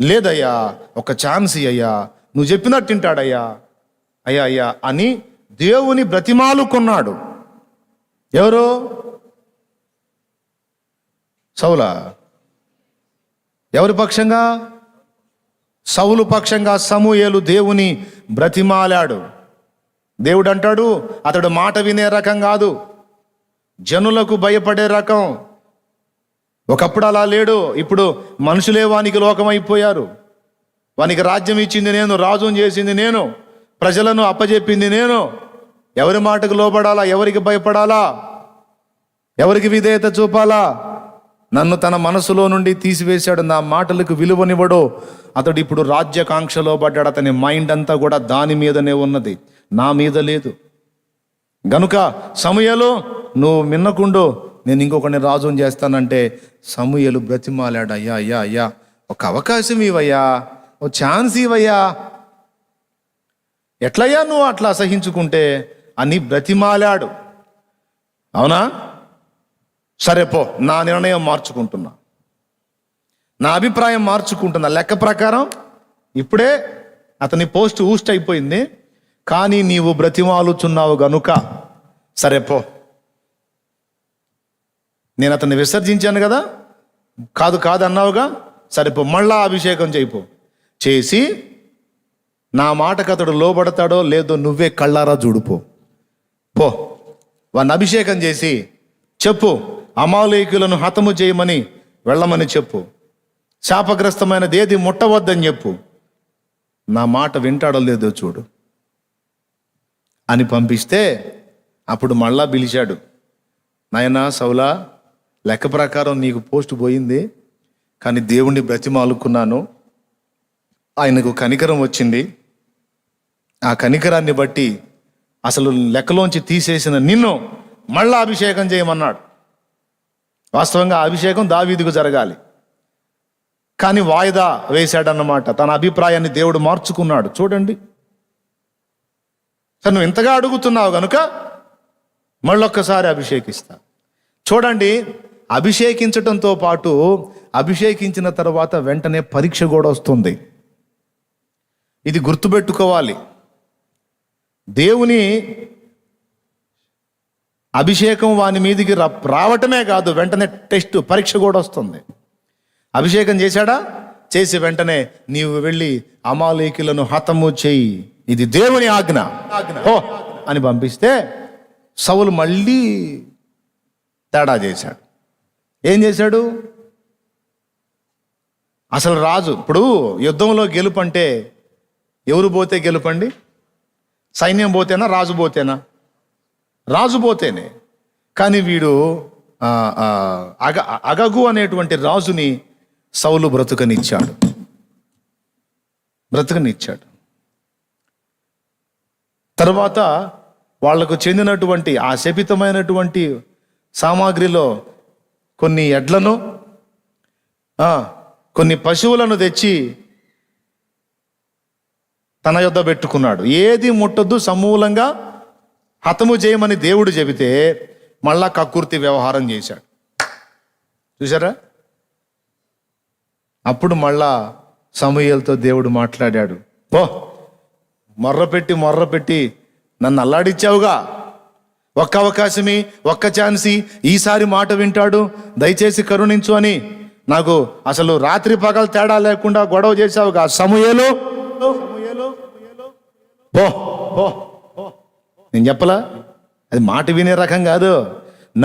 లేదయ్యా, ఒక ఛాన్స్ అయ్యా, నువ్వు చెప్పినట్టు తింటాడయ్యా, అయ్యా అయ్యా అని దేవుని బ్రతిమాలుకున్నాడు. ఎవరు? సౌలా. ఎవరి పక్షంగా? సౌలు పక్షంగా సమూయేలు దేవుని బ్రతిమాలాడు. దేవుడు అంటాడు, అతడు మాట వినే రకం కాదు, జనులకు భయపడే రకం. ఒకప్పుడు అలా లేడు. ఇప్పుడు మనుషులే వానికి లోకమైపోయారు. వానికి రాజ్యం ఇచ్చింది నేను, రాజుని చేసింది నేను, ప్రజలను అప్పజెప్పింది నేను. ఎవరి మాటకు లోబడాలా? ఎవరికి భయపడాలా? ఎవరికి విధేయత చూపాలా? నన్ను తన మనసులో నుండి తీసివేశాడు, నా మాటలకు విలువనివ్వడు. అతడు ఇప్పుడు రాజ్యకాంక్షలో పడ్డాడు. అతని మైండ్ అంతా కూడా దాని మీదనే ఉన్నది, నా మీద లేదు. గనుక సమూయేలు, నువ్వు మిన్నకుండు, నేను ఇంకొకరిని రాజుని చేస్తానంటే సమూయేలు బ్రతిమాలాడు, అయ్యా అయ్యా అయ్యా, ఒక అవకాశం ఇవయ్యా, ఓ ఛాన్స్ ఇవయ్యా, ఎట్లయ్యా నువ్వు అట్లా అసహించుకుంటే అని బ్రతిమాలాడు. అవునా? సరే పో, నా నిర్ణయం మార్చుకుంటున్నా, నా అభిప్రాయం మార్చుకుంటున్నా. లెక్క ప్రకారం ఇప్పుడే అతని పోస్ట్ ఊస్ట్ అయిపోయింది, కానీ నీవు బ్రతిమాలుచున్నావు గనుక సరే పో. నేను అతన్ని విసర్జించాను కదా, కాదు కాదు అన్నావుగా, సరిపో, మళ్ళా అభిషేకం చేయిపో. చేసి నా మాటకు అతడు లోబడతాడో లేదో నువ్వే కళ్ళారా చూడుపో. పో, వాడిని అభిషేకం చేసి చెప్పు, అమాలేకులను హతము చేయమని వెళ్ళమని చెప్పు, శాపగ్రస్తమైనది ఏది ముట్టవద్దని చెప్పు, నా మాట వింటాడో లేదో చూడు అని పంపిస్తే అప్పుడు మళ్ళా పిలిచాడు. నాయనా సౌలా, లెక్క ప్రకారం నీకు పోస్ట్ పోయింది, కానీ దేవుణ్ణి బ్రతిమాలుకున్నాను, ఆయనకు కనికరం వచ్చింది. ఆ కనికరాన్ని బట్టి అసలు లెక్కలోంచి తీసేసిన నిన్ను మళ్ళా అభిషేకం చేయమన్నాడు. వాస్తవంగా అభిషేకం దావీదుకు జరగాలి, కానీ వాయిదా వేశాడన్నమాట. తన అభిప్రాయాన్ని దేవుడు మార్చుకున్నాడు. చూడండి, సరే నువ్వు ఇంతగా అడుగుతున్నావు కనుక మళ్ళొక్కసారి అభిషేకిస్తా. చూడండి, అభిషేకించటంతో పాటు అభిషేకించిన తర్వాత వెంటనే పరీక్ష కూడా వస్తుంది. ఇది గుర్తుపెట్టుకోవాలి. దేవుని అభిషేకం వాని మీదికి రావటమే కాదు, వెంటనే టెస్ట్, పరీక్ష కూడా వస్తుంది. అభిషేకం చేశాడా? చేసి వెంటనే నీవు వెళ్ళి అమాలేకులను హతము చెయ్యి, ఇది దేవుని ఆజ్ఞ ఓ అని పంపిస్తే సౌలు మళ్ళీ తేడా చేశాడు. ఏం చేశాడు? అసలు రాజు, ఇప్పుడు యుద్ధంలో గెలుపు అంటే ఎవరు పోతే గెలుపండి? సైన్యం పోతేనా, రాజు పోతేనా? రాజు పోతేనే. కానీ వీడు అగగు అనేటువంటి రాజుని సౌలు బ్రతుకనిచ్చాడు. తర్వాత వాళ్లకు చెందినటువంటి ఆ శపితమైనటువంటి సామాగ్రిలో కొన్ని ఎడ్లను, కొన్ని పశువులను తెచ్చి తన యొద్ద పెట్టుకున్నాడు. ఏది ముట్టొద్దు, సమూలంగా హతము చేయమని దేవుడు చెబితే మళ్ళా కక్కుర్తి వ్యవహారం చేశాడు. చూసారా? అప్పుడు మళ్ళా సమూయేలుతో దేవుడు మాట్లాడాడు. ఓ, మొర్ర పెట్టి నన్ను అల్లాడిచ్చావుగా, ఒక్క అవకాశమి, ఒక్క ఛాన్సి, ఈసారి మాట వింటాడు, దయచేసి కరుణించు అని నాకు అసలు రాత్రి పగలు తేడా లేకుండా గొడవ చేశావుగా సమూయేలు. పో, నేను చెప్పలా? అది మాట వినే రకం కాదు.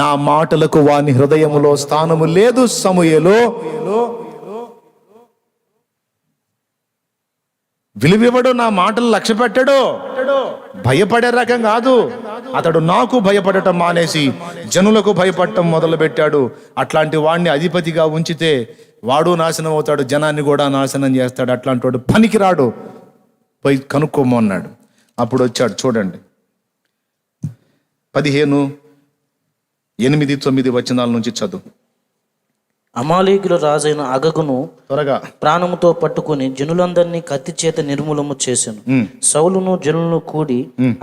నా మాటలకు వాని హృదయములో స్థానము లేదు సమూయేలు. విలువివ్వడు, నా మాటలు లక్ష్య పెట్టాడు, భయపడే రకం కాదు. అతడు నాకు భయపడటం మానేసి జనులకు భయపడటం మొదలు పెట్టాడు. అట్లాంటి వాడిని అధిపతిగా ఉంచితే వాడు నాశనం అవుతాడు, జనాన్ని కూడా నాశనం చేస్తాడు. అట్లాంటి వాడు పనికిరాడు, పోయి కనుక్కోమన్నాడు. అప్పుడు వచ్చాడు. చూడండి, 15, 8, 9 వచనాల నుంచి చదువు. అమాలేకుల రాజైన అగగును త్వరగా ప్రాణముతో పట్టుకుని జనులందరినీ కత్తి చేత నిర్మూలము చేశాను. సౌలును జనులను కూడి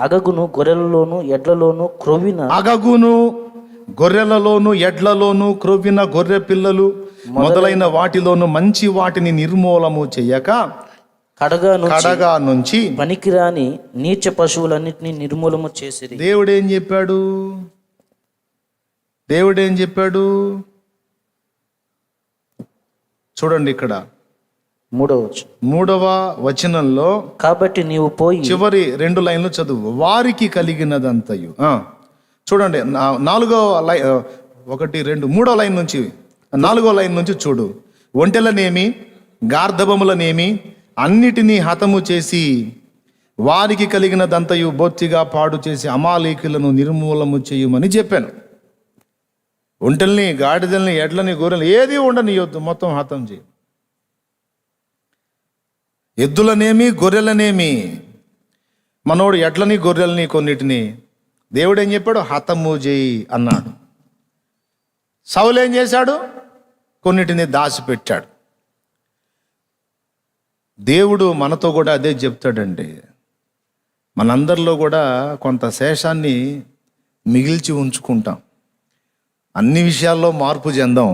అగగును గొర్రెలలోను ఎడ్లలోను క్రొవ్విన గొర్రెలలోను ఎడ్లలోను క్రొవ్విన గొర్రె పిల్లలు మొదలైన వాటిలోను మంచి వాటిని నిర్మూలము చెయ్యక కడగా నుంచి పనికిరాని నీచ పశువులన్నిటినీ నిర్మూలము చేసిరి. దేవుడేం చెప్పాడు? చూడండి ఇక్కడ 3వ వచనంలో, కాబట్టి నీవు పోయి, చివరి 2 లైన్లు చదువు. వారికి కలిగినదంతయు. చూడండి 3వ లైన్ నుంచి 4వ లైన్ నుంచి చూడు. ఒంటెలనేమి గార్ధబములనేమి అన్నిటినీ హతము చేసి వారికి కలిగినదంతయు బొత్తిగా పాడు చేసి అమాలేకులను నిర్మూలము చేయమని చెప్పాను. ఒంటెల్ని, గాడిదల్ని, ఎడ్లని, గొర్రెల్ని ఏది ఉండనియొద్దు, మొత్తం హతం చేయి. ఎద్దులనేమి గొర్రెలనేమి, మనోడు ఎడ్లని గొర్రెల్ని కొన్నిటిని దేవుడు ఏం చెప్పాడు? హతము చేయి అన్నాడు. సౌలు ఏం చేశాడు? కొన్నిటిని దాచిపెట్టాడు. దేవుడు మనతో కూడా అదే చెప్తాడండి. మనందరిలో కూడా కొంత శేషాన్ని మిగిల్చి ఉంచుకుంటాం. అన్ని విషయాల్లో మార్పు చెందాం.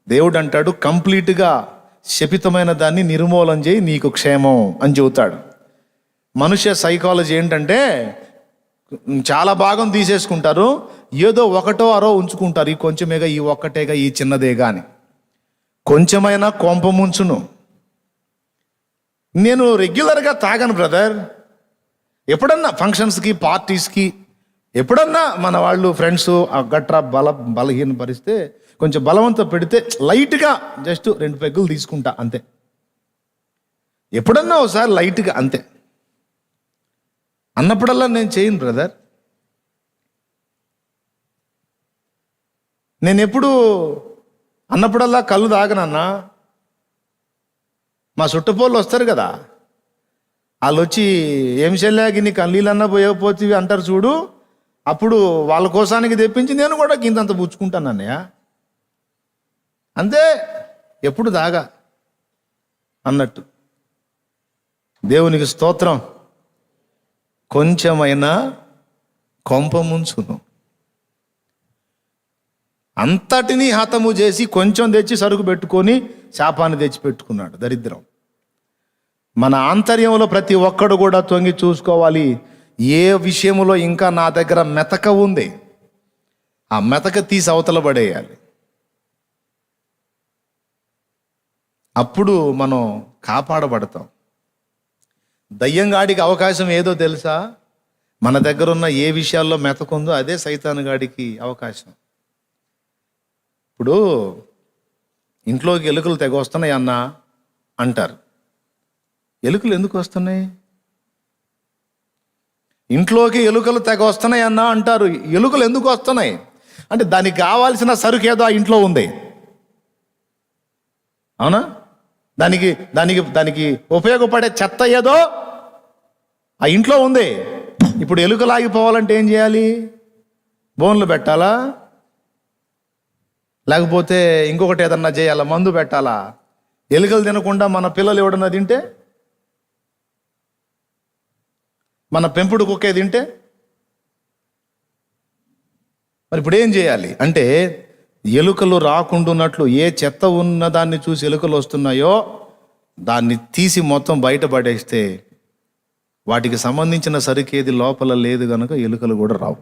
దేవుడు అంటాడు, కంప్లీట్గా శపితమైన దాన్ని నిర్మూలన చేయి, నీకు క్షేమం అని చెబుతాడు. మనుష్య సైకాలజీ ఏంటంటే, చాలా భాగం తీసేసుకుంటారు, ఏదో ఒకటో అరో ఉంచుకుంటారు. ఈ కొంచెమేగా, ఈ ఒక్కటేగా, ఈ చిన్నదేగా అని. కొంచెమైనా కొంప ముంచును. నేను రెగ్యులర్గా తాగను బ్రదర్. ఎప్పుడన్నా ఫంక్షన్స్కి, పార్టీస్కి, ఎప్పుడన్నా మన వాళ్ళు ఫ్రెండ్స్ గట్రా బలహీన పరిస్తే కొంచెం బలవంతం పెడితే లైట్గా జస్ట్ 2 పెగ్గులు తీసుకుంటా అంతే. ఎప్పుడన్నా ఒకసారి లైట్గా అంతే. అన్నప్పుడల్లా నేను చేయను బ్రదర్. నేను ఎప్పుడు అన్నప్పుడల్లా కళ్ళు తాగనన్నా. మా చుట్టపోళ్ళు వస్తారు కదా, వాళ్ళు వచ్చి ఏం చెల్లాగి నీ కళ్ళీలన్నా పోయకపోతే అంటారు చూడు, అప్పుడు వాళ్ళ కోసానికి తెప్పించి నేను కూడా కిందంత పుచ్చుకుంటాను అన్నయ్య, అంతే. ఎప్పుడు దాగా అన్నట్టు. దేవునికి స్తోత్రం. కొంచెమైనా కొంప ముంచును. అంతటినీ హతము చేసి కొంచెం తెచ్చి సరుకు పెట్టుకొని శాపాన్ని తెచ్చి పెట్టుకున్నాడు. దరిద్రం. మన ఆంతర్యంలో ప్రతి ఒక్కడు కూడా తొంగి చూసుకోవాలి. ఏ విషయంలో ఇంకా నా దగ్గర మెతక ఉంది, ఆ మెతక తీసి అవతల పడేయాలి. అప్పుడు మనం కాపాడబడతాం. దయ్యంగాడికి అవకాశం ఏదో తెలుసా? మన దగ్గర ఉన్న ఏ విషయాల్లో మెతకుందో అదే సైతానుగాడికి అవకాశం. ఇప్పుడు ఇంట్లోకి ఎలుకలు తెగ వస్తున్నాయి అన్నా అంటారు. ఎలుకలు ఎందుకు వస్తున్నాయి? ఇంట్లోకి ఎలుకలు తెగ వస్తున్నాయి అన్నా అంటారు. ఎలుకలు ఎందుకు వస్తున్నాయి అంటే దానికి కావాల్సిన సరుకు ఏదో ఆ ఇంట్లో ఉంది. అవునా? దానికి దానికి దానికి ఉపయోగపడే చెత్త ఏదో ఆ ఇంట్లో ఉంది. ఇప్పుడు ఎలుకలు ఆగిపోవాలంటే ఏం చేయాలి? బోన్లు పెట్టాలా? లేకపోతే ఇంకొకటి ఏదన్నా చేయాలా? మందు పెట్టాలా? ఎలుకలు తినకుండా మన పిల్లలు ఎవడన్నా తింటే, మన పెంపుడు కుక్కే తింటే మరి ఇప్పుడు ఏం చేయాలి అంటే, ఎలుకలు రాకుండాన్నట్లు ఏ చెత్త ఉన్న దాన్ని చూసి ఎలుకలు వస్తున్నాయో దాన్ని తీసి మొత్తం బయటపడేస్తే వాటికి సంబంధించిన సరికేది లోపల లేదు కనుక ఎలుకలు కూడా రావు.